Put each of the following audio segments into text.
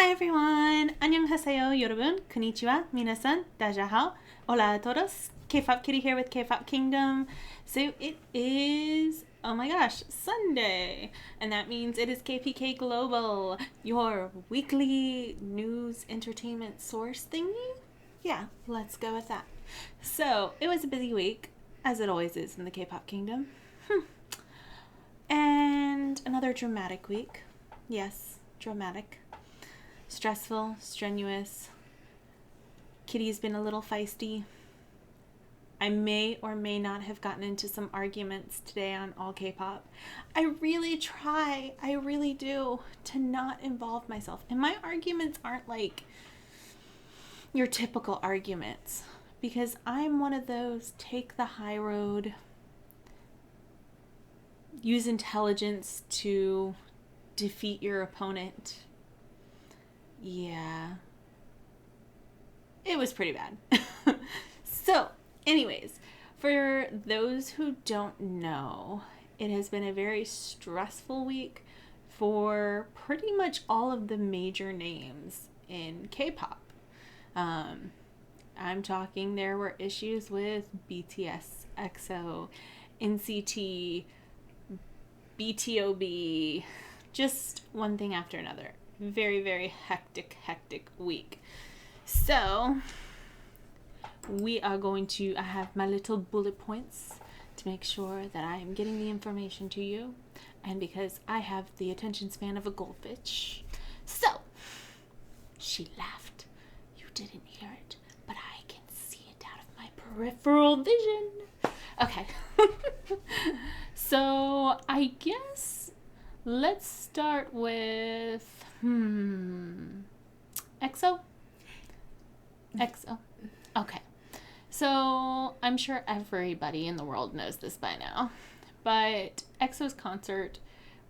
Hi everyone! 안녕하세요, 여러분. konnichiwa, minasan, dajahao, hola a todos. Kpop Kitty here with Kpop Kingdom. So it is, oh my gosh, Sunday. And that means it is KpK Global, your weekly news entertainment source thingy. Yeah, let's go with that. So it was a busy week, as it always is in the Kpop Kingdom. And another dramatic week. Yes, dramatic. Stressful, strenuous. Kitty's been a little feisty. I may or may not have gotten into some arguments today on All K-Pop. I really try, I really do, to not involve myself. And my arguments aren't like your typical arguments. Because I'm one of those take the high road, use intelligence to defeat your opponent. Yeah. It was pretty bad. So, anyways, for those who don't know, it has been a very stressful week for pretty much all of the major names in K-pop. I'm talking there were issues with BTS, EXO, NCT, BTOB, just one thing after another. Very, very hectic week. So, I have my little bullet points to make sure that I am getting the information to you. And because I have the attention span of a goldfish. So, she laughed. You didn't hear it, but I can see it out of my peripheral vision. Okay. So, I guess let's start with EXO? EXO. Okay. So, I'm sure everybody in the world knows this by now. But EXO's concert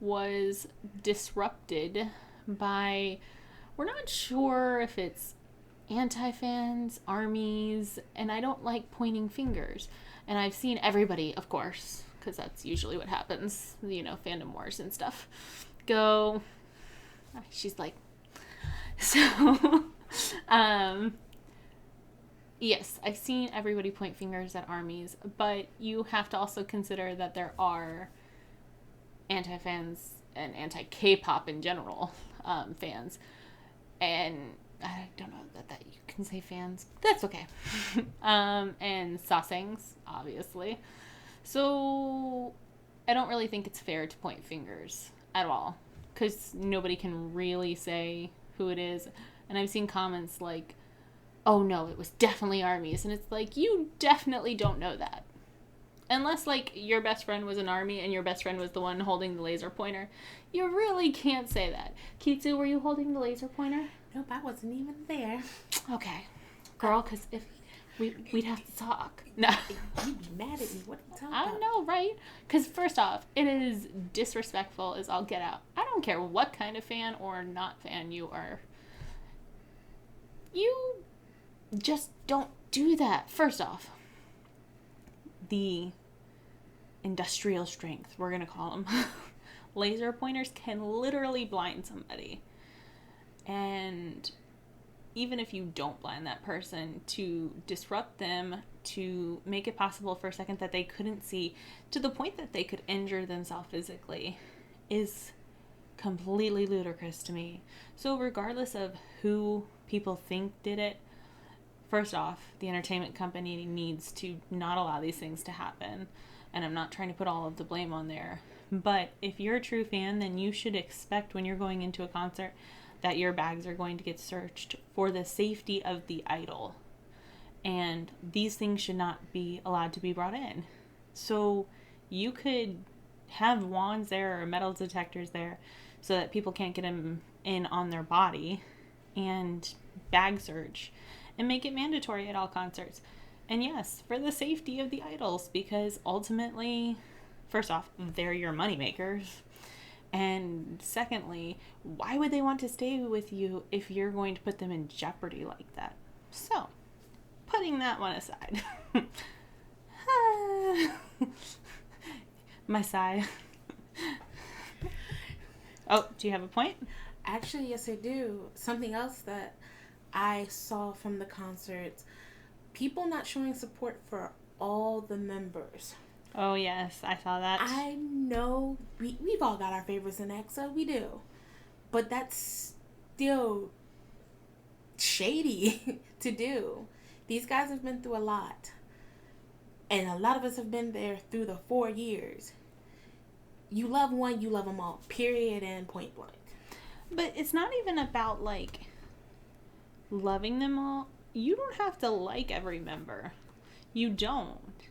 was disrupted by, we're not sure if it's anti-fans, armies, and I don't like pointing fingers. And I've seen everybody, of course, because that's usually what happens, fandom wars and stuff, go. She's like, so, yes, I've seen everybody point fingers at armies, but you have to also consider that there are anti-fans and anti-K-pop in general fans, and I don't know that you can say fans. That's okay. And sasaengs, obviously. So I don't really think it's fair to point fingers at all, because nobody can really say who it is. And I've seen comments like, oh no, it was definitely armies. And it's like, you definitely don't know that. Unless, like, your best friend was an army and your best friend was the one holding the laser pointer. You really can't say that. Kitsu, were you holding the laser pointer? Nope, I wasn't even there. Okay. Girl, because if we'd have to talk. No. You'd be mad at me. What are you talking about? I know, right? Because first off, it is disrespectful as all get out. I don't care what kind of fan or not fan you are. You just don't do that. First off, the industrial strength, we're going to call them, laser pointers can literally blind somebody. And even if you don't blind that person, to disrupt them, to make it possible for a second that they couldn't see, to the point that they could injure themselves physically, is completely ludicrous to me. So regardless of who people think did it, first off, the entertainment company needs to not allow these things to happen. And I'm not trying to put all of the blame on there. But if you're a true fan, then you should expect when you're going into a concert that your bags are going to get searched for the safety of the idol. And these things should not be allowed to be brought in. So you could have wands there or metal detectors there so that people can't get them in on their body, and bag search, and make it mandatory at all concerts. And yes, for the safety of the idols, because ultimately, first off, they're your moneymakers. And secondly, why would they want to stay with you if you're going to put them in jeopardy like that? So, putting that one aside. My sigh. Oh, do you have a point? Actually, yes, I do. Something else that I saw from the concerts, people not showing support for all the members. Oh, yes, I saw that. I know we've all got our favorites in EXO, we do. But that's still shady to do. These guys have been through a lot. And a lot of us have been there through the 4 years. You love one, you love them all. Period and point blank. But it's not even about, like, loving them all. You don't have to like every member. You don't.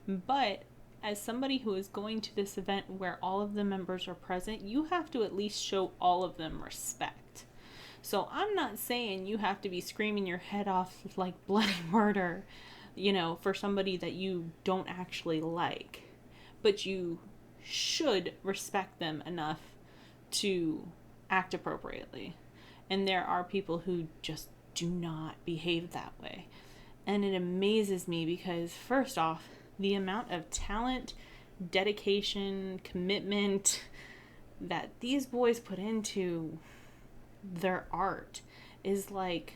But as somebody who is going to this event where all of the members are present, you have to at least show all of them respect. So I'm not saying you have to be screaming your head off like bloody murder, for somebody that you don't actually like. But you should respect them enough to act appropriately. And there are people who just do not behave that way. And it amazes me because, first off, the amount of talent, dedication, commitment that these boys put into their art is, like,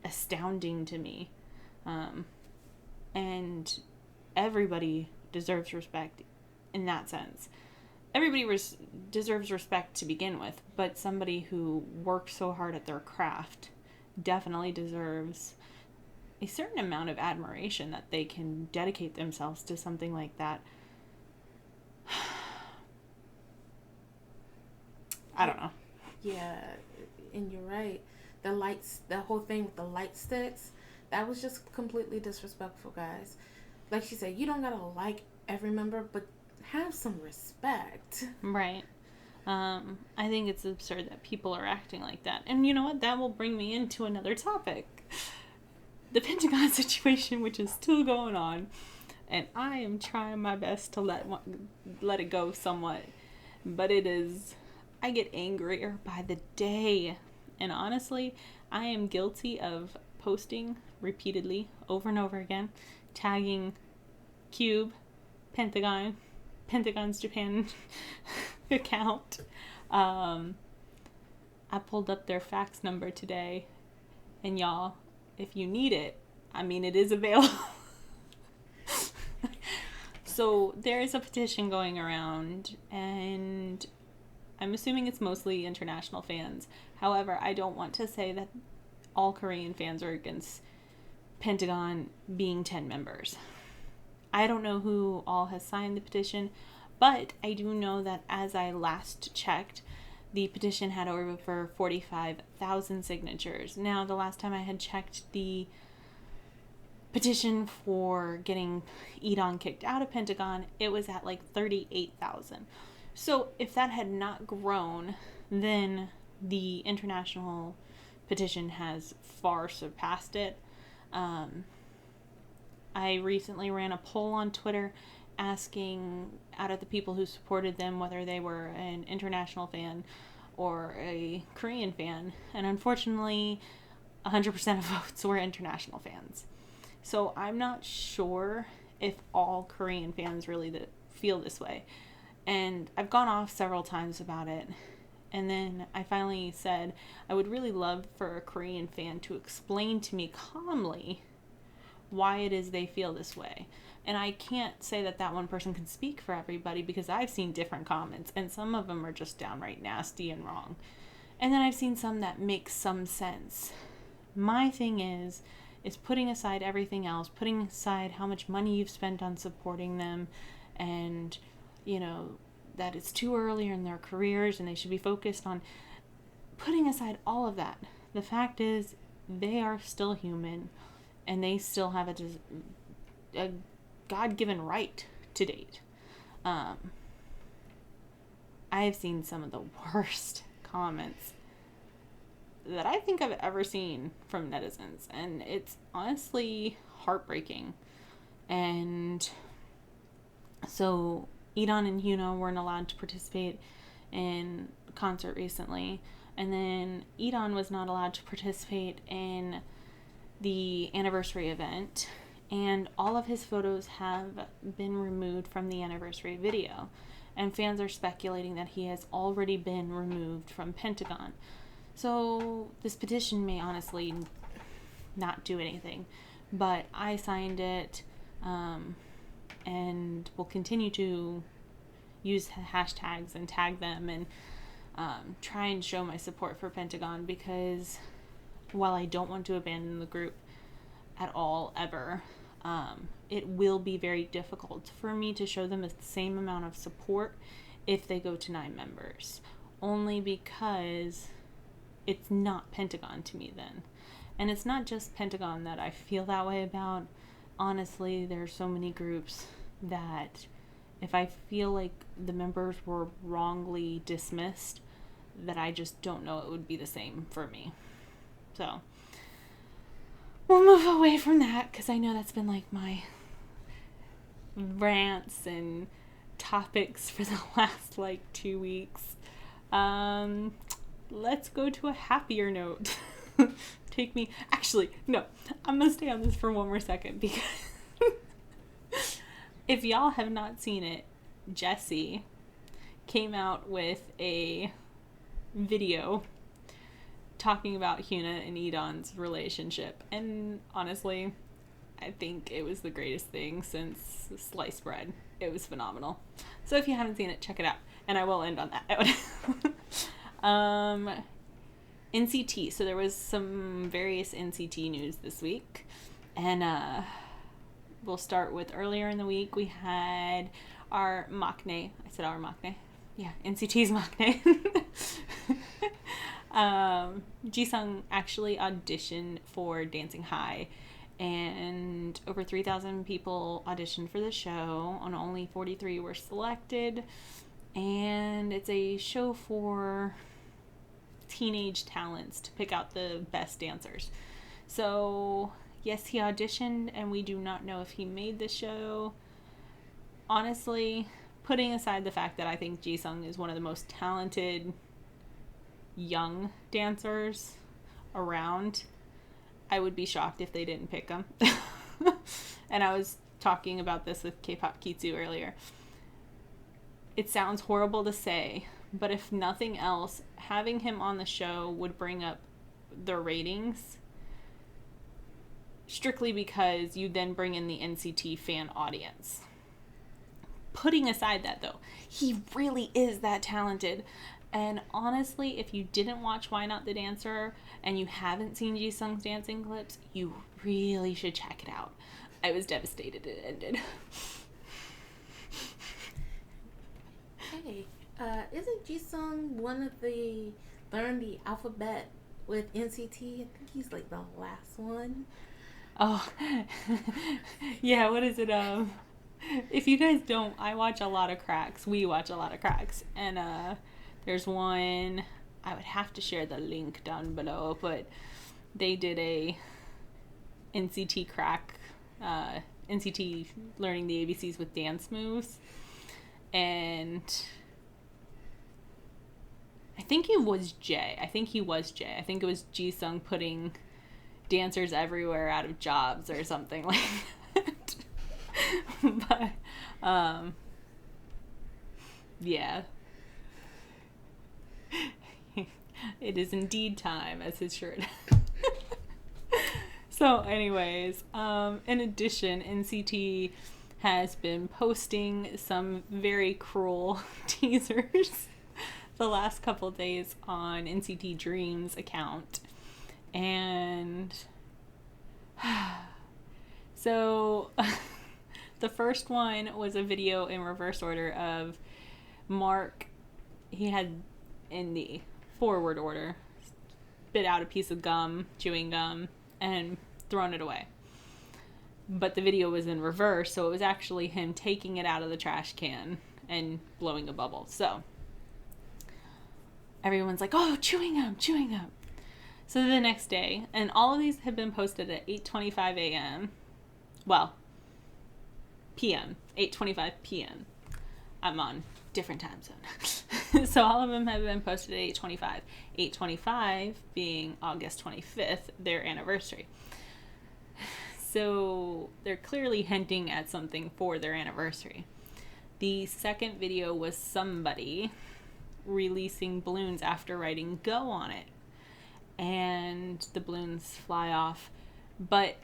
astounding to me. And everybody deserves respect in that sense. Everybody deserves respect to begin with, but somebody who works so hard at their craft definitely deserves a certain amount of admiration that they can dedicate themselves to something like that. I don't know. Yeah, and you're right. The whole thing with the light sticks, that was just completely disrespectful, guys. Like she said, you don't gotta like every member, but have some respect. Right. I think it's absurd that people are acting like that. And you know what? That will bring me into another topic. The Pentagon situation, which is still going on. And I am trying my best to let it go somewhat. But I get angrier by the day. And honestly, I am guilty of posting repeatedly over and over again, tagging Cube, Pentagon's Japan account. I pulled up their fax number today, and y'all, if you need it, it is available. So there is a petition going around, and I'm assuming it's mostly international fans. However, I don't want to say that all Korean fans are against Pentagon being 10 members. I don't know who all has signed the petition, but I do know that as I last checked, the petition had over 45,000 signatures. Now, the last time I had checked the petition for getting Edon kicked out of Pentagon, it was at like 38,000. So if that had not grown, then the international petition has far surpassed it. I recently ran a poll on Twitter asking out of the people who supported them whether they were an international fan or a Korean fan, and unfortunately 100% of votes were international fans. So I'm not sure if all Korean fans really feel this way. And I've gone off several times about it. And then I finally said I would really love for a Korean fan to explain to me calmly why it is they feel this way. And I can't say that one person can speak for everybody because I've seen different comments and some of them are just downright nasty and wrong. And then I've seen some that make some sense. My thing is putting aside everything else, putting aside how much money you've spent on supporting them and, that it's too early in their careers and they should be focused on putting aside all of that. The fact is they are still human and they still have a God-given right to date. I have seen some of the worst comments that I think I've ever seen from netizens, and it's honestly heartbreaking. And so Edon and Hyuna weren't allowed to participate in concert recently, and then Edon was not allowed to participate in the anniversary event, and all of his photos have been removed from the anniversary video. and fans are speculating that he has already been removed from Pentagon. So this petition may honestly not do anything, but I signed it, and will continue to use hashtags and tag them and try and show my support for Pentagon, because while I don't want to abandon the group at all, ever, it will be very difficult for me to show them the same amount of support if they go to 9 members, only because it's not Pentagon to me then. And it's not just Pentagon that I feel that way about. Honestly, there are so many groups that if I feel like the members were wrongly dismissed, that I just don't know it would be the same for me. So we'll move away from that, because I know that's been like my rants and topics for the last like 2 weeks. Let's go to a happier note. Take me. Actually, no, I'm gonna stay on this for one more second, because if y'all have not seen it, Jessie came out with a video talking about Hyuna and Edon's relationship, and honestly, I think it was the greatest thing since sliced bread. It was phenomenal. So if you haven't seen it, check it out, and I will end on that. NCT. So there was some various NCT news this week, and we'll start with earlier in the week. We had our maknae. I said our maknae. Yeah, NCT's maknae. Jisung actually auditioned for Dancing High, and over 3,000 people auditioned for the show, and only 43 were selected. And it's a show for teenage talents to pick out the best dancers. So yes, he auditioned, and we do not know if he made the show. Honestly, putting aside the fact that I think Jisung is one of the most talented young dancers around, I would be shocked if they didn't pick him. And I was talking about this with Kpop Kitsu earlier. It sounds horrible to say, but if nothing else, having him on the show would bring up the ratings, strictly because you then bring in the NCT fan audience. Putting aside that, though, he really is that talented. And honestly, if you didn't watch Why Not the Dancer and you haven't seen Jisung's dancing clips, you really should check it out. I was devastated it ended. Hey, isn't Jisung one of the learn the alphabet with NCT? I think he's like the last one. Oh, yeah, what is it? If you guys don't, I watch a lot of Cracks. We watch a lot of Cracks. And there's one, I would have to share the link down below, but they did a NCT Crack, NCT learning the ABCs with dance moves. And I think it was Jay. I think it was Jisung putting dancers everywhere out of jobs or something like that. But yeah, it is indeed time, as his shirt. So anyways, in addition, NCT has been posting some very cruel teasers the last couple days on NCT Dream's account. And so the first one was a video in reverse order of Mark. He had, in the forward order, spit out a piece of gum, chewing gum, and thrown it away. But the video was in reverse, so it was actually him taking it out of the trash can and blowing a bubble. So everyone's like, oh, chewing gum. So the next day, and all of these have been posted at 8:25 a.m. Well, p.m. 8:25 p.m. I'm on different time zone. So all of them have been posted at 8:25. 8:25 being August 25th, their anniversary. So they're clearly hinting at something for their anniversary. The second video was somebody releasing balloons after writing go on it. And the balloons fly off. But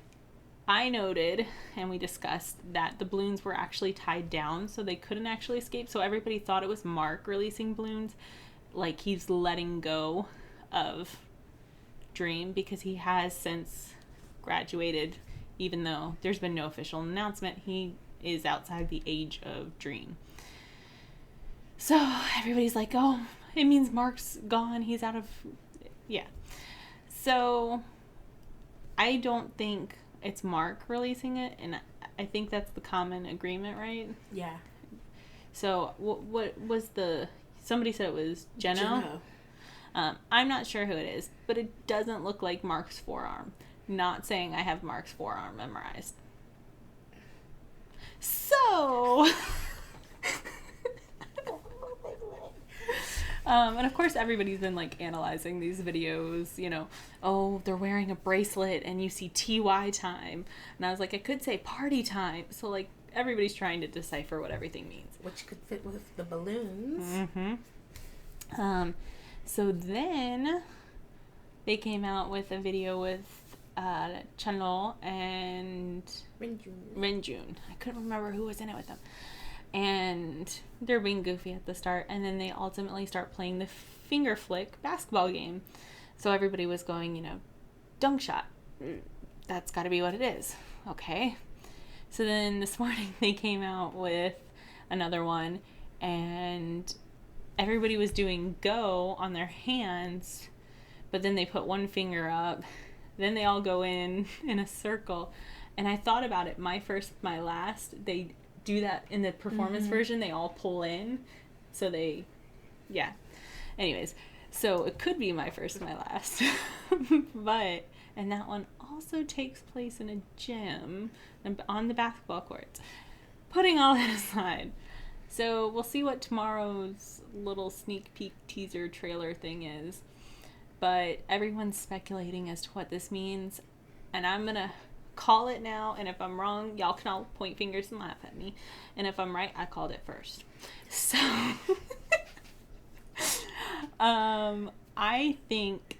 I noted, and we discussed, that the balloons were actually tied down, so they couldn't actually escape. So everybody thought it was Mark releasing balloons, like he's letting go of Dream, because he has since graduated, even though there's been no official announcement. He is outside the age of Dream. So everybody's like, oh, it means Mark's gone. He's out of... Yeah. So I don't think it's Mark releasing it, and I think that's the common agreement, right? Yeah. So what was the... Somebody said it was Jeno. I'm not sure who it is, but it doesn't look like Mark's forearm. Not saying I have Mark's forearm memorized. So... and of course everybody's been like analyzing these videos, you know, oh, they're wearing a bracelet and you see TY time. And I was like, I could say party time. So like everybody's trying to decipher what everything means. Which could fit with the balloons. Mm-hmm. So then they came out with a video with Chanlo and Renjun. I couldn't remember who was in it with them. And they're being goofy at the start, and then they ultimately start playing the finger flick basketball game. So everybody was going, you know, dunk shot. That's got to be what it is. Okay. So then this morning they came out with another one, and everybody was doing go on their hands, but then they put one finger up. Then they all go in a circle. And I thought about it. My first, my last, they do that in the performance version. They all pull in. So they, yeah. Anyways, so it could be my first, my last. But, and that one also takes place in a gym on the basketball courts. Putting all that aside. So we'll see what tomorrow's little sneak peek teaser trailer thing is. But everyone's speculating as to what this means. And I'm going to call it now, and if I'm wrong, y'all can all point fingers and laugh at me. And if I'm right, I called it first. So, I think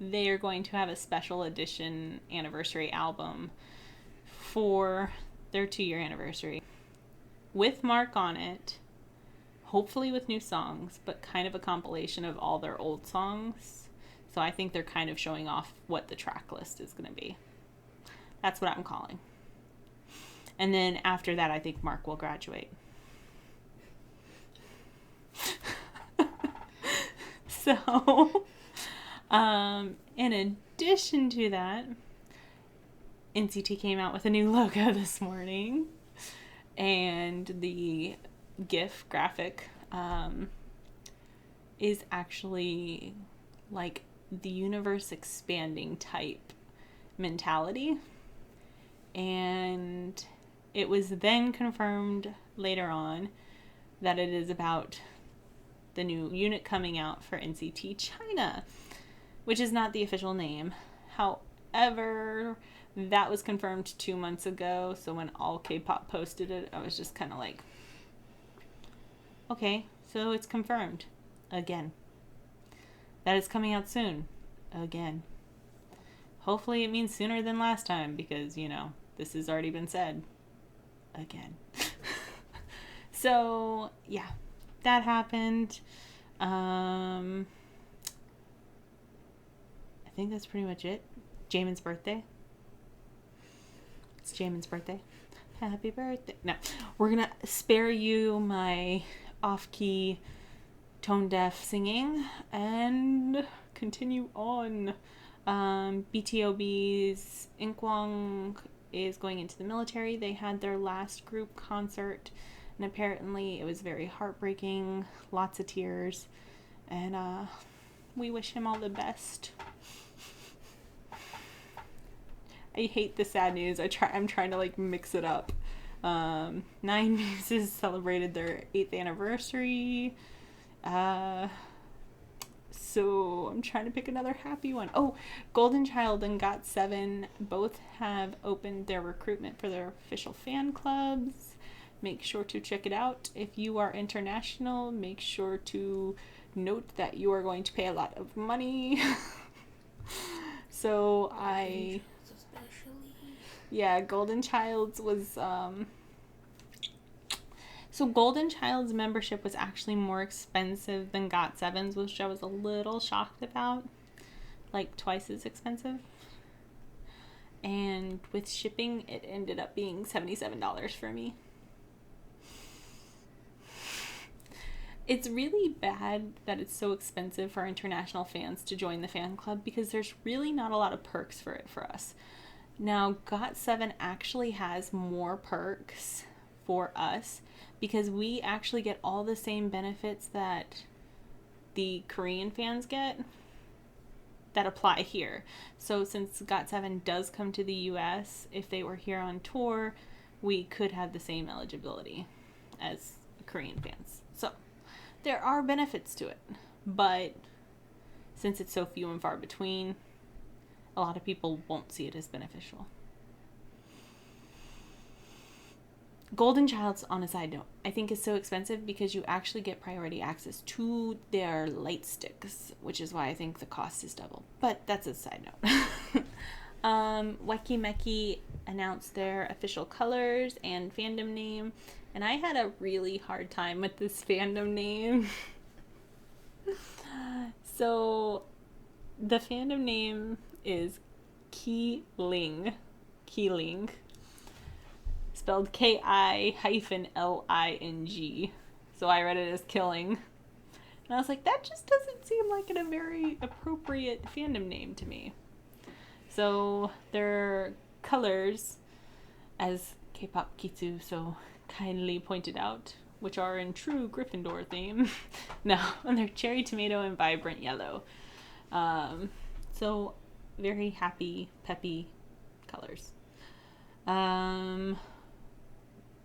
they are going to have a special edition anniversary album for their 2-year anniversary with Mark on it, hopefully with new songs, but kind of a compilation of all their old songs. So I think they're kind of showing off what the track list is going to be. That's what I'm calling. And then after that, I think Mark will graduate. So, in addition to that, NCT came out with a new logo this morning. And the GIF graphic is actually like the universe expanding type mentality. And it was then confirmed later on that it is about the new unit coming out for NCT China, which is not the official name. However, that was confirmed 2 months ago, so when all Kpop posted it, I was just kind of like, okay, so it's confirmed. Again. That is coming out soon. Again. Hopefully it means sooner than last time, because, you know, this has already been said. Again. So, yeah. That happened. I think that's pretty much it. Jamin's birthday. It's Jamin's birthday. Happy birthday. No, we're going to spare you my off-key, tone-deaf singing and continue on. BTOB's Inkwang is going into the military. They had their last group concert, and apparently it was very heartbreaking. Lots of tears. And we wish him all the best. I hate the sad news. I'm trying to like mix it up. 9 Muses celebrated their 8th anniversary. So I'm trying to pick another happy one. Oh, Golden Child and GOT7 both have opened their recruitment for their official fan clubs. make sure to check it out. If you are international, make sure to note that you are going to pay a lot of money. So Golden Child's was so Golden Child's membership was actually more expensive than GOT7's, which I was a little shocked about. Like twice as expensive. And with shipping, it ended up being $77 for me. It's really bad that it's so expensive for international fans to join the fan club because there's really not a lot of perks for it for us. Now, GOT7 actually has more perks for us because we actually get all the same benefits that the Korean fans get that apply here. So since GOT7 does come to the US, if they were here on tour, we could have the same eligibility as Korean fans. So there are benefits to it, but since it's so few and far between, a lot of people won't see it as beneficial. Golden Child's, on a side note, I think is so expensive because you actually get priority access to their light sticks, which is why I think the cost is double. But that's a side note. Weki Meki announced their official colors and fandom name, and I had a really hard time with this fandom name. So, the fandom name is Keeling. Spelled Ki-Ling. So I read it as killing. And I was like, that just doesn't seem like a very appropriate fandom name to me. So their colors, as Kpop Kitsu so kindly pointed out, which are in true Gryffindor theme. No, and they're cherry tomato and vibrant yellow. So very happy, peppy colors.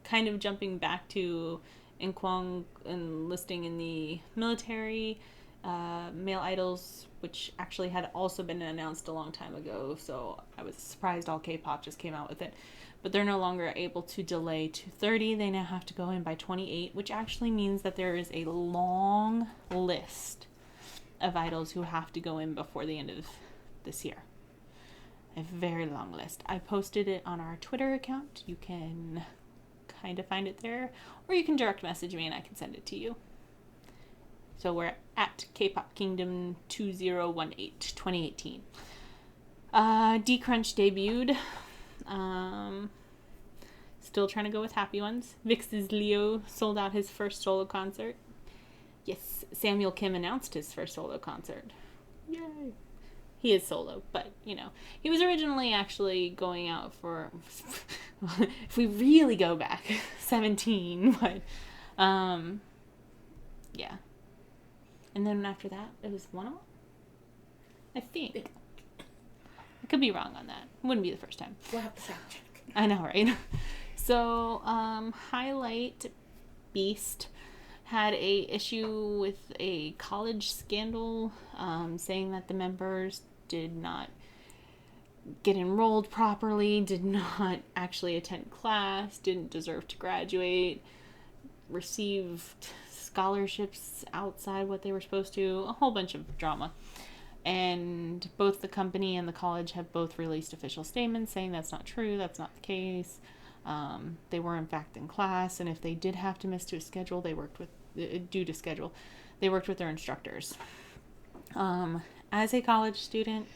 Kind of jumping back to Inkwang enlisting in the military, male idols, which actually had also been announced a long time ago, so I was surprised all K-pop just came out with it. But they're no longer able to delay to 30. They now have to go in by 28, which actually means that there is a long list of idols who have to go in before the end of this year. A very long list. I posted it on our Twitter account. You can kind of find it there, or you can direct message me and I can send it to you. So we're at Kpop Kingdom 2018 2018. D-Crunch debuted. Still trying to go with happy ones. VIX's Leo sold out his first solo concert. Yes, Samuel Kim announced his first solo concert. Yay! He is solo, but, you know, he was originally actually going out for, if we really go back, 17, but, yeah. And then after that, it was one more? I think. I could be wrong on that. Wouldn't be the first time. We'll have to fact check. I know, right? So, Highlight Beast had a issue with a college scandal, saying that the members did not get enrolled properly, did not actually attend class, didn't deserve to graduate, received scholarships outside what they were supposed to, a whole bunch of drama. And both the company and the college have both released official statements saying that's not true, that's not the case. They were in fact in class, and if they did have to miss to a schedule, they worked with their instructors. As a college student,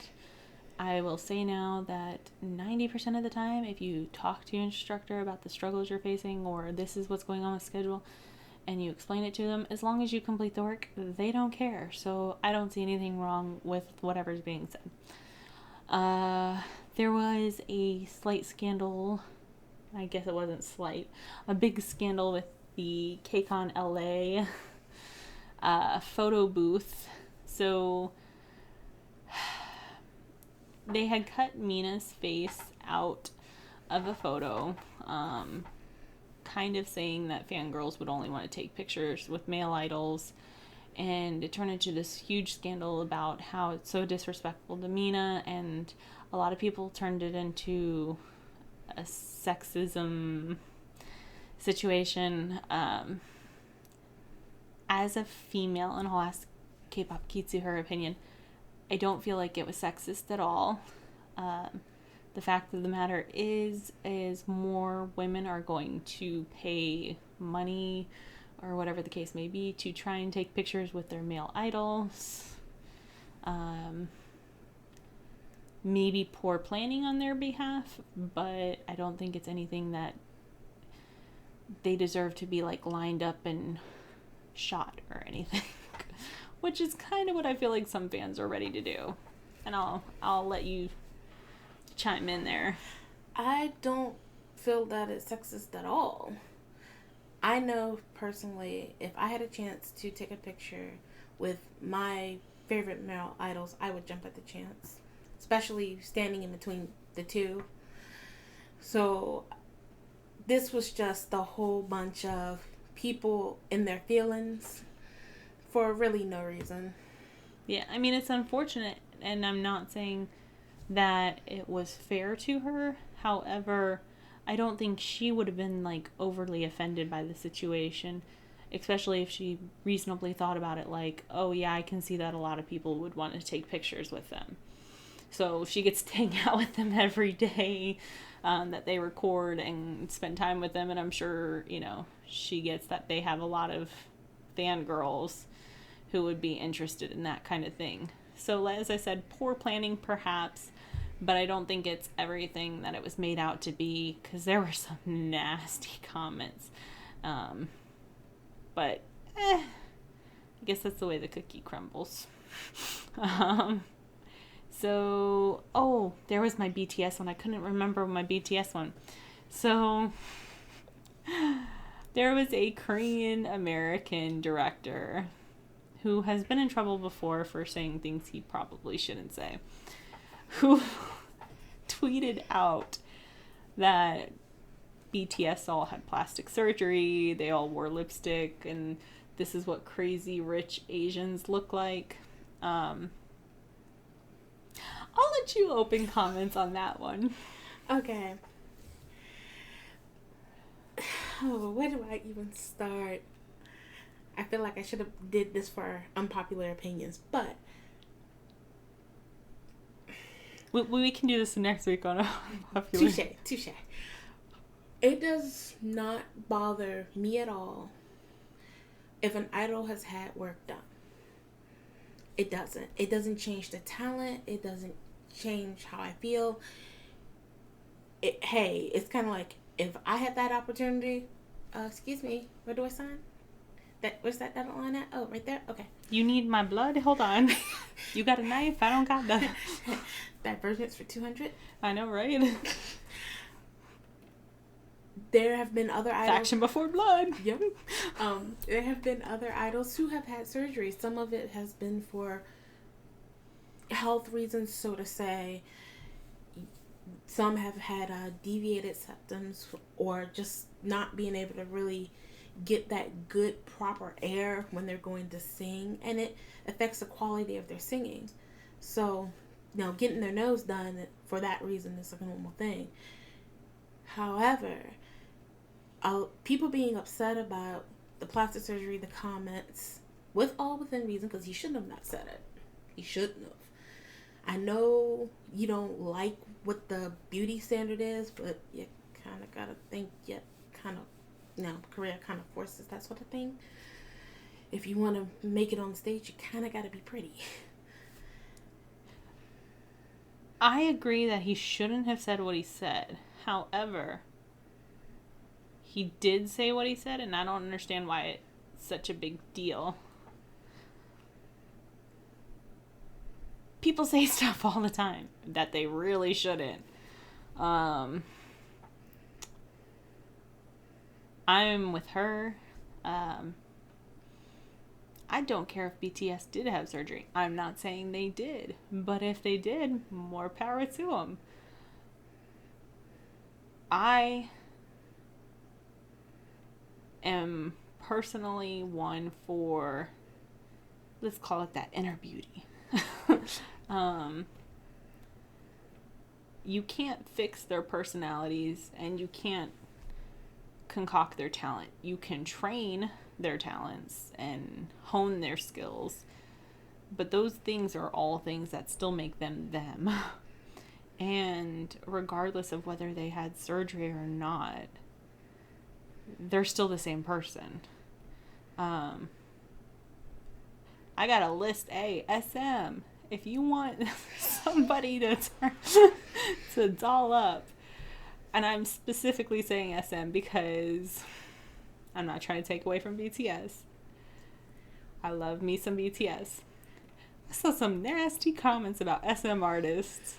I will say now that 90% of the time, if you talk to your instructor about the struggles you're facing or this is what's going on with schedule, and you explain it to them, as long as you complete the work, they don't care. So I don't see anything wrong with whatever's being said. There was a slight scandal, I guess it wasn't slight, a big scandal with the KCON LA photo booth. So they had cut Mina's face out of a photo, kind of saying that fangirls would only want to take pictures with male idols, and it turned into this huge scandal about how it's so disrespectful to Mina, and a lot of people turned it into a sexism situation. As a female, and I'll ask Kpop Kitsu her opinion, I don't feel like it was sexist at all. The fact of the matter is more women are going to pay money or whatever the case may be to try and take pictures with their male idols. Maybe poor planning on their behalf, but I don't think it's anything that they deserve to be like lined up and shot or anything. Which is kind of what I feel like some fans are ready to do. And I'll let you chime in there. I don't feel that it's sexist at all. I know personally, if I had a chance to take a picture with my favorite male idols, I would jump at the chance, especially standing in between the two. So this was just a whole bunch of people in their feelings for really no reason. Yeah, I mean, it's unfortunate, and I'm not saying that it was fair to her. However, I don't think she would have been like overly offended by the situation, especially if she reasonably thought about it like, oh yeah, I can see that a lot of people would want to take pictures with them. So she gets to hang out with them every day, that they record and spend time with them, and I'm sure, she gets that they have a lot of fangirls who would be interested in that kind of thing. So as I said, poor planning perhaps, but I don't think it's everything that it was made out to be, because there were some nasty comments. But I guess that's the way the cookie crumbles. So, there was my BTS one. I couldn't remember my BTS one. So, there was a Korean American director who has been in trouble before for saying things he probably shouldn't say, who tweeted out that BTS all had plastic surgery, they all wore lipstick, and this is what crazy rich Asians look like. I'll let you open comments on that one. Okay. Oh, where do I even start? I feel like I should have did this for unpopular opinions, but we can do this next week on unpopular. Touche. It does not bother me at all if an idol has had work done. It doesn't. It doesn't change the talent. It doesn't change how I feel. It's kind of like if I had that opportunity. Excuse me, where do I sign? Where's that dotted line at? Oh, right there. Okay. You need my blood? Hold on. You got a knife? I don't got that. Divergence for 200. I know, right? There have been other idols. Faction before blood. Yep. There have been other idols who have had surgery. Some of it has been for health reasons, so to say. Some have had deviated septums or just not being able to really get that good proper air when they're going to sing, and it affects the quality of their singing. So, getting their nose done for that reason is a normal thing. However, people being upset about the plastic surgery, the comments, within reason, because he shouldn't have not said it. He shouldn't have. I know you don't like what the beauty standard is, but you kind of gotta think, Korea kind of forces that sort of thing. If you want to make it on the stage, you kind of gotta be pretty. I agree that he shouldn't have said what he said. However, he did say what he said, and I don't understand why it's such a big deal. People say stuff all the time that they really shouldn't. I'm with her. I don't care if BTS did have surgery. I'm not saying they did. But if they did, more power to them. I am personally one for, let's call it that inner beauty. You can't fix their personalities, and you can't concoct their talent. You can train their talents and hone their skills. But those things are all things that still make them them. And regardless of whether they had surgery or not, they're still the same person. I got a list A, SM. If you want somebody to doll up, and I'm specifically saying SM because I'm not trying to take away from BTS. I love me some BTS. I saw some nasty comments about SM artists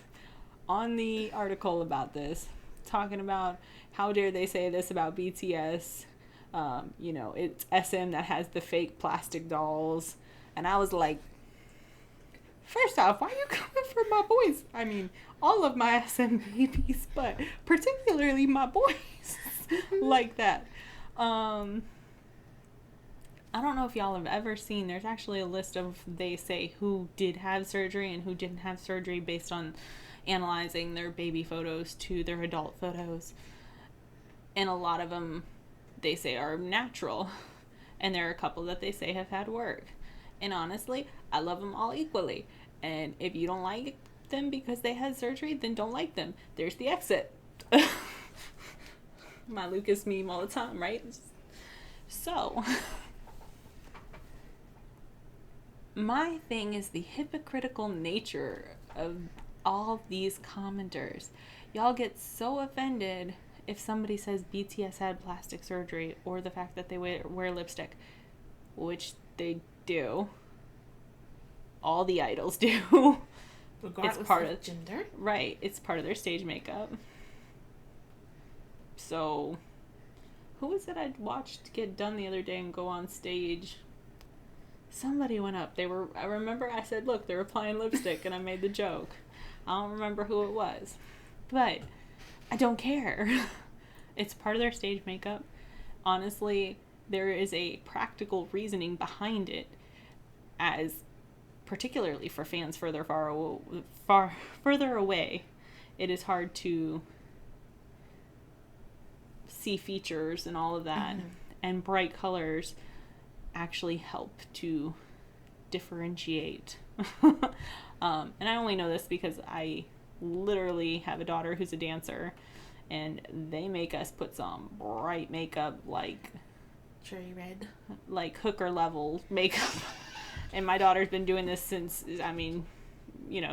on the article about this, talking about how dare they say this about BTS. It's SM that has the fake plastic dolls. And I was like, first off, why are you coming for my boys? I mean, all of my SM babies, but particularly my boys like that. I don't know if y'all have ever seen, there's actually a list of, they say, who did have surgery and who didn't have surgery based on analyzing their baby photos to their adult photos. And a lot of them, they say, are natural. And there are a couple that they say have had work. And honestly, I love them all equally. And if you don't like them because they had surgery, then don't like them. There's the exit. My Lucas meme all the time, right? So, my thing is the hypocritical nature of all these commenters. Y'all get so offended if somebody says BTS had plastic surgery or the fact that they wear lipstick, which they do. All the idols do. Regardless it's part of gender. Right. It's part of their stage makeup. So, who was it I watched get done the other day and go on stage? Somebody went up. I remember I said, look, they're applying lipstick, and I made the joke. I don't remember who it was. But I don't care. It's part of their stage makeup. Honestly, there is a practical reasoning behind it, as particularly for fans further away. It is hard to see features and all of that. Mm-hmm. And bright colors actually help to differentiate. And I only know this because I literally have a daughter who's a dancer, and they make us put some bright makeup, like cherry red, like hooker level makeup. And my daughter's been doing this since,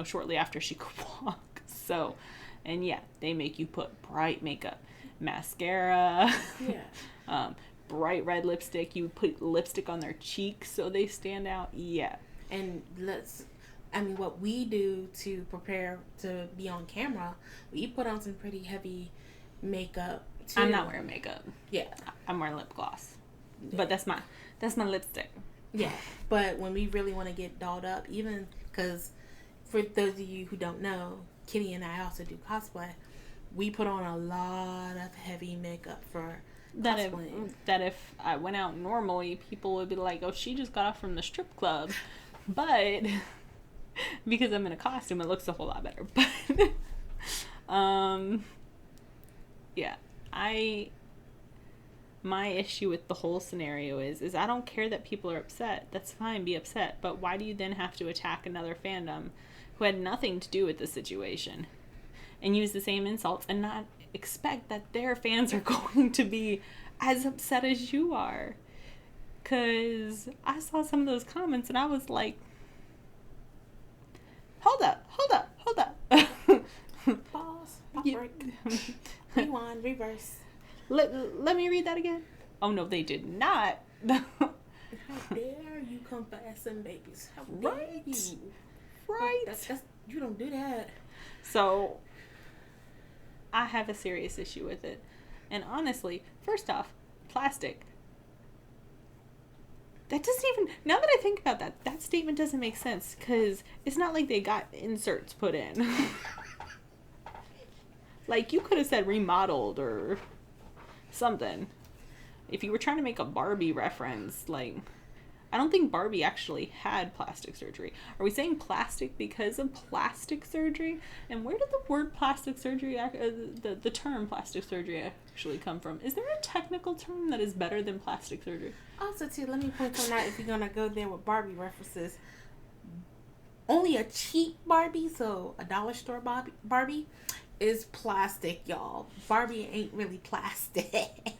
shortly after she could walk. So, and yeah, they make you put bright makeup, mascara, bright red lipstick. You put lipstick on their cheeks so they stand out. Yeah. And what we do to prepare to be on camera, we put on some pretty heavy makeup too. I'm not wearing makeup. Yeah. I'm wearing lip gloss. Yeah. But that's my lipstick. Yeah. But when we really want to get dolled up, even because for those of you who don't know, Kitty and I also do cosplay. We put on a lot of heavy makeup for cosplaying. That if I went out normally, people would be like, oh, she just got off from the strip club. But because I'm in a costume, it looks a whole lot better. But yeah, my issue with the whole scenario is I don't care that people are upset. That's fine, be upset. But why do you then have to attack another fandom who had nothing to do with the situation and use the same insults and not expect that their fans are going to be as upset as you are? Because I saw some of those comments and I was like, hold up. Pause. Break. Rewind. Reverse. Let me read that again. Oh, no, they did not. How dare you come for SM babies? How dare you? Right. That's, you don't do that. So, I have a serious issue with it. And honestly, first off, plastic. That doesn't even... Now that I think about that statement doesn't make sense. Because it's not like they got inserts put in. Like, you could have said remodeled or something. If you were trying to make a Barbie reference, like... I don't think Barbie actually had plastic surgery. Are we saying plastic because of plastic surgery? And where did the word plastic surgery, the term plastic surgery actually come from? Is there a technical term that is better than plastic surgery? Also, too, let me point something out if you're going to go there with Barbie references. Only a cheap Barbie, so a dollar store Barbie, is plastic, y'all. Barbie ain't really plastic.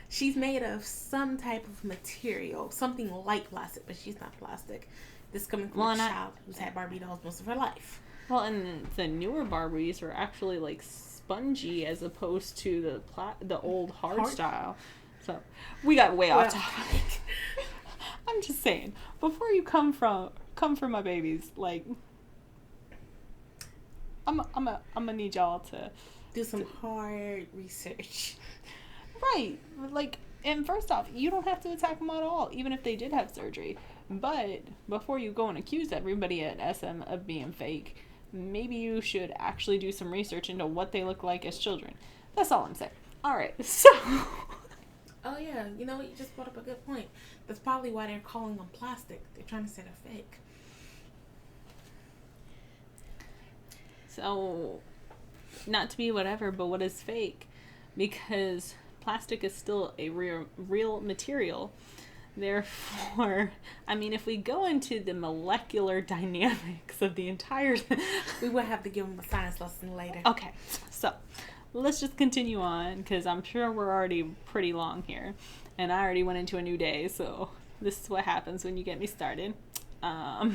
She's made of some type of material, something like plastic, but she's not plastic. This coming from a child who's had Barbie dolls most of her life. Well, and the newer Barbies are actually like spongy as opposed to the old hard style. So we got way off topic. I'm just saying, before you come for my babies, like I'm gonna need y'all to do some hard research. Right. Like, and first off, you don't have to attack them at all, even if they did have surgery. But before you go and accuse everybody at SM of being fake, maybe you should actually do some research into what they look like as children. That's all I'm saying. All right. So. Oh, yeah. You know what? You just brought up a good point. That's probably why they're calling them plastic. They're trying to say they're fake. So, not to be whatever, but what is fake? Because plastic is still a real material. Therefore, I mean, if we go into the molecular dynamics of the entire... we will have to give them a science lesson later. Okay, so let's just continue on, because I'm sure we're already pretty long here. And I already went into a new day, so this is what happens when you get me started. Oh,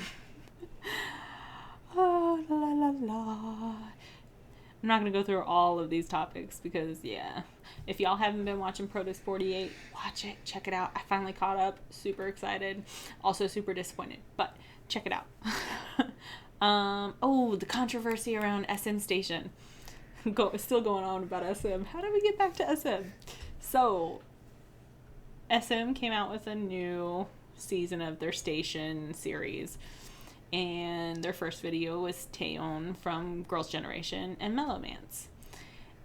la la la. I'm not going to go through all of these topics because, yeah, if y'all haven't been watching Produce 48, watch it. Check it out. I finally caught up. Super excited. Also super disappointed, but check it out. The controversy around SM Station. Still going on about SM. How did we get back to SM? So, SM came out with a new season of their Station series. And their first video was Taeyeon from Girls' Generation and Mellowmance.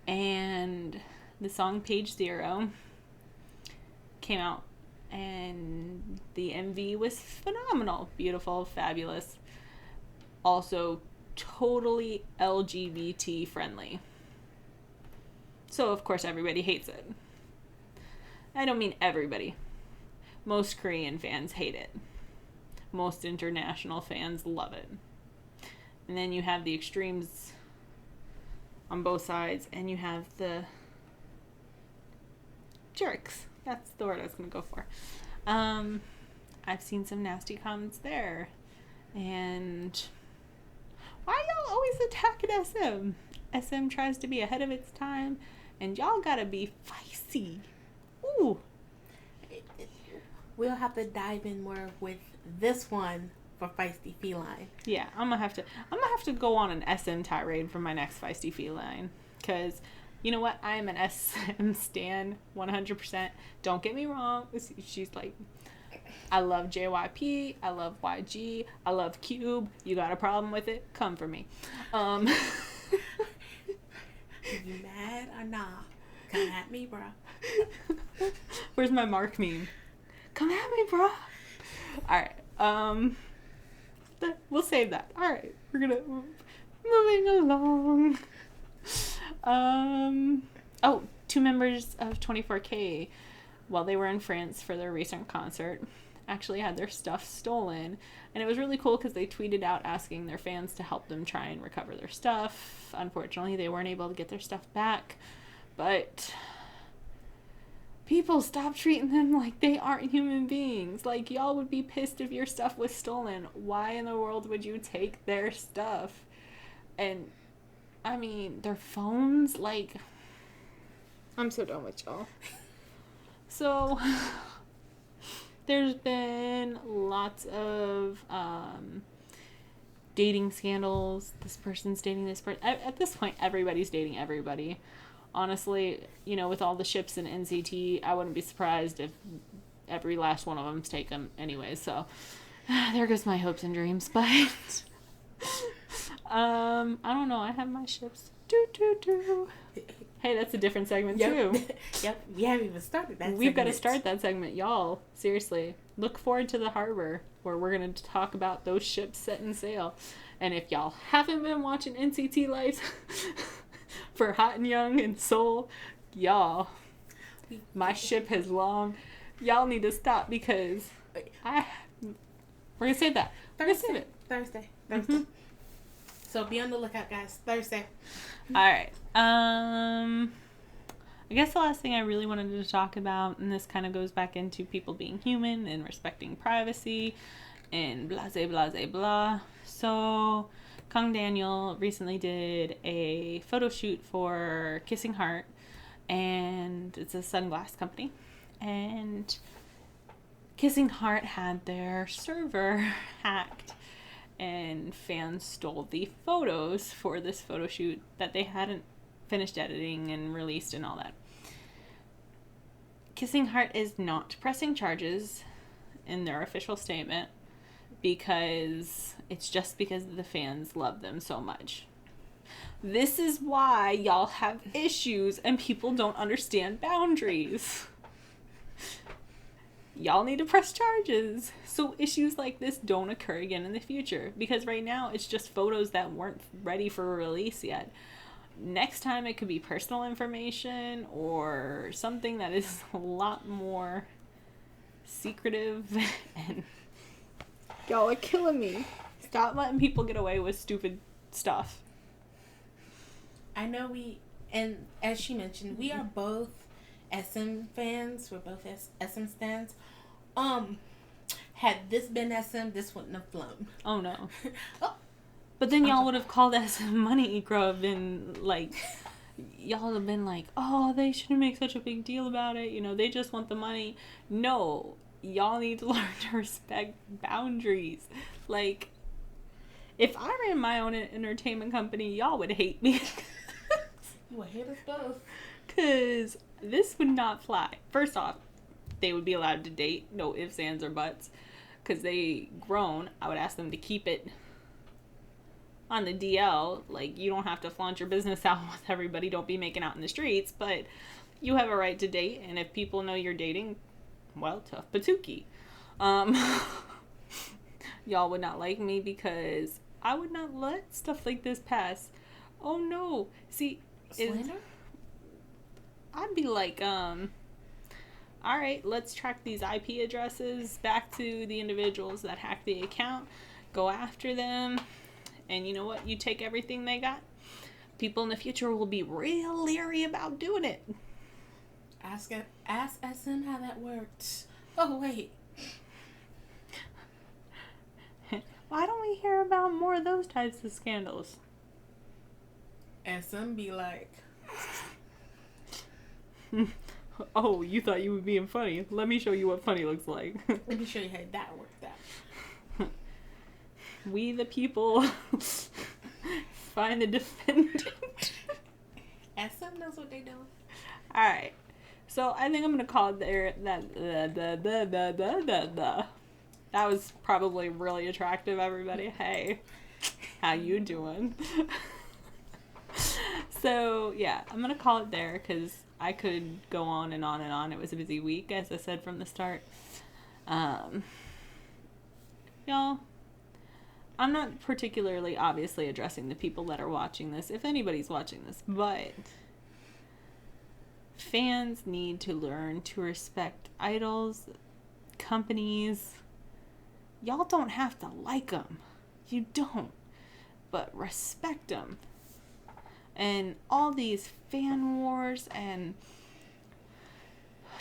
And the song Page Zero came out, and the MV was phenomenal. Beautiful, fabulous. Also, totally LGBT friendly. So, of course, everybody hates it. I don't mean everybody. Most Korean fans hate it. Most international fans love it. And then you have the extremes on both sides, and you have the jerks. That's the word I was going to go for. I've seen some nasty comments there. And why y'all always attacking SM? SM tries to be ahead of its time, and y'all gotta be feisty. Ooh. We'll have to dive in more with this one for Feisty Feline. Yeah, I'm gonna have to go on an SM tirade for my next Feisty Feline, because you know what, I am an SM stan 100%. Don't get me wrong, she's like, I love JYP, I love YG, I love Cube. You got a problem with it? Come for me. Are you mad or not? Come at me, bro. Where's my Mark meme? Come at me, bro. Alright, we'll save that. Alright, we're gonna... Moving along. Two members of 24K, while they were in France for their recent concert, actually had their stuff stolen. And it was really cool because they tweeted out asking their fans to help them try and recover their stuff. Unfortunately, they weren't able to get their stuff back. But... people, stop treating them like they aren't human beings. Like, y'all would be pissed if your stuff was stolen. Why in the world would you take their stuff? And, I mean, their phones, like... I'm so done with y'all. So, there's been lots of dating scandals. This person's dating this person. At this point, everybody's dating everybody. Honestly, you know, with all the ships in NCT, I wouldn't be surprised if every last one of them's taken anyway. So, there goes my hopes and dreams. But, I don't know. I have my ships. Hey, Hey, that's a different segment, Yep. too. Yep, we haven't even started that We've got to segment. start that segment. Y'all, seriously, look forward to the harbor where we're going to talk about those ships setting sail. And if y'all haven't been watching NCT Lights for Hot and Young and Soul, y'all, my ship has long. Y'all need to stop because we're going to save that. We're going to save it. Thursday. Mm-hmm. So be on the lookout, guys. Thursday. All right. I guess the last thing I really wanted to talk about, and this kind of goes back into people being human and respecting privacy and blah, blah, blah, blah. So, Kang Daniel recently did a photo shoot for Kissing Heart, and it's a sunglass company. And Kissing Heart had their server hacked, and fans stole the photos for this photo shoot that they hadn't finished editing and released and all that. Kissing Heart is not pressing charges in their official statement because it's just because the fans love them so much. This is why y'all have issues and people don't understand boundaries. Y'all need to press charges so issues like this don't occur again in the future, because right now it's just photos that weren't ready for release yet. Next time it could be personal information or something that is a lot more secretive, and y'all are killing me. Stop letting people get away with stupid stuff. I know and as she mentioned, we are both SM fans. We're both SM stands. Had this been SM, this wouldn't have flown. Oh no. Oh. But then y'all would have called SM money grub and like, y'all would have been like, oh, they shouldn't make such a big deal about it. You know, they just want the money. No, y'all need to learn to respect boundaries. Like, if I ran my own entertainment company, y'all would hate me. You would hate us both. Because this would not fly. First off, they would be allowed to date. No ifs, ands, or buts. Because they grown. I would ask them to keep it on the DL. Like, you don't have to flaunt your business out with everybody. Don't be making out in the streets. But you have a right to date. And if people know you're dating, well, tough patookie. Y'all would not like me because I would not let stuff like this pass. Oh no. See, Slander? I'd be like, all right, let's track these IP addresses back to the individuals that hacked the account, go after them, and you know what? You take everything they got. People in the future will be real leery about doing it. Ask SM how that worked. Oh, wait. Why don't we hear about more of those types of scandals? SM be like... Oh, you thought you were being funny. Let me show you what funny looks like. Let me show you how that worked out. We the people find the defendant. SM knows what they do. Alright. So I think I'm gonna call it there that was probably really attractive, everybody. Hey. How you doing? So yeah, I'm gonna call it there because I could go on and on and on. It was a busy week, as I said from the start. Y'all, I'm not particularly obviously addressing the people that are watching this, if anybody's watching this, but fans need to learn to respect idols, companies. Y'all don't have to like them. You don't. But respect them. And all these fan wars and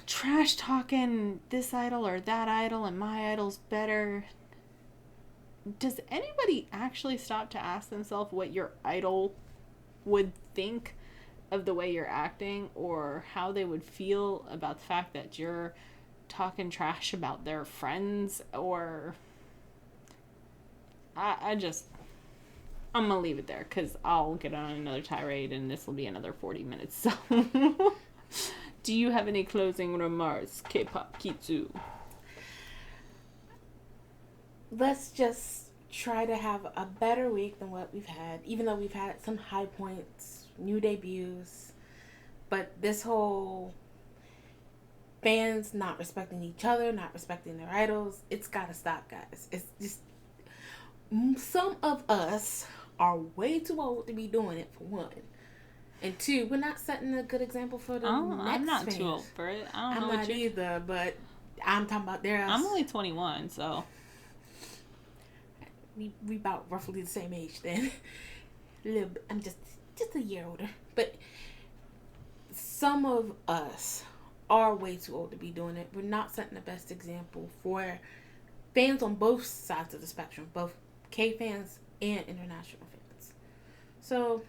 trash talking this idol or that idol and my idol's better. Does anybody actually stop to ask themselves what your idol would think of the way you're acting, or how they would feel about the fact that you're talking trash about their friends? Or I'm gonna leave it there because I'll get on another tirade and this will be another 40 minutes. So, do you have any closing remarks, Kpop Kitsu? Let's just try to have a better week than what we've had, even though we've had some high points, new debuts. But this whole fans not respecting each other, not respecting their idols, it's got to stop, guys. It's just, some of us are way too old to be doing it, for one. And two, we're not setting a good example for the next I'm not fans. too old for it. I don't know I'm what not either, but I'm talking about their. I'm only 21, so. We about roughly the same age then. I'm just a year older. But some of us are way too old to be doing it. We're not setting the best example for fans on both sides of the spectrum, both K fans and international fans. So,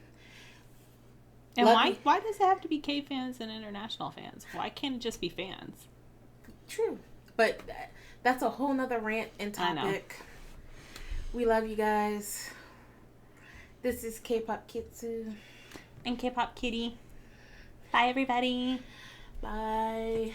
and why does it have to be K fans and international fans? Why can't it just be fans? True. But that's a whole nother rant and topic. We love you guys. This is Kpop Kitsu. And Kpop Kitty. Bye, everybody. Bye.